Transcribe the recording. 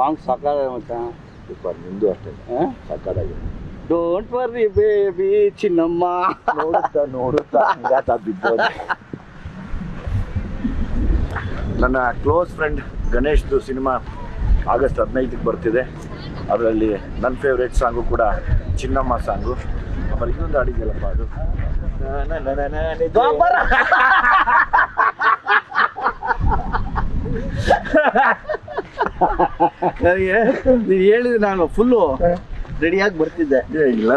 Song ಸಾಕಾಗ ಮತ್ತೆ super. ನಿಂದು ಅಷ್ಟೇ ಸಾಕಾಗಿದೆ. ಡೋಂಟ್ ವರ್ರಿ ಬೇಬಿ ಚಿನ್ನಮ್ಮ. ನೋಡುತ್ತಾ ಬಿದ್ದೋದು. ನನ್ನ ಕ್ಲೋಸ್ ಫ್ರೆಂಡ್ ಗಣೇಶ್ದು ಸಿನಿಮಾ ಆಗಸ್ಟ್ 15ಕ್ಕೆ ಬರ್ತಿದೆ. ಅದರಲ್ಲಿ ನನ್ನ ಫೇವ್ರೇಟ್ ಸಾಂಗು ಕೂಡ ಚಿನ್ನಮ್ಮ ಸಾಂಗು. ಆಮೇಲೆ ಇನ್ನೊಂದು ಹಾಡಿದೆಯಲ್ಲಪ್ಪ ಅದು ನೀನು ಹೇಳಿದ್ರೆ ನಾನು ಫುಲ್ಲು ರೆಡಿಯಾಗಿ ಬರ್ತಿದ್ದೆ. ಇಲ್ಲ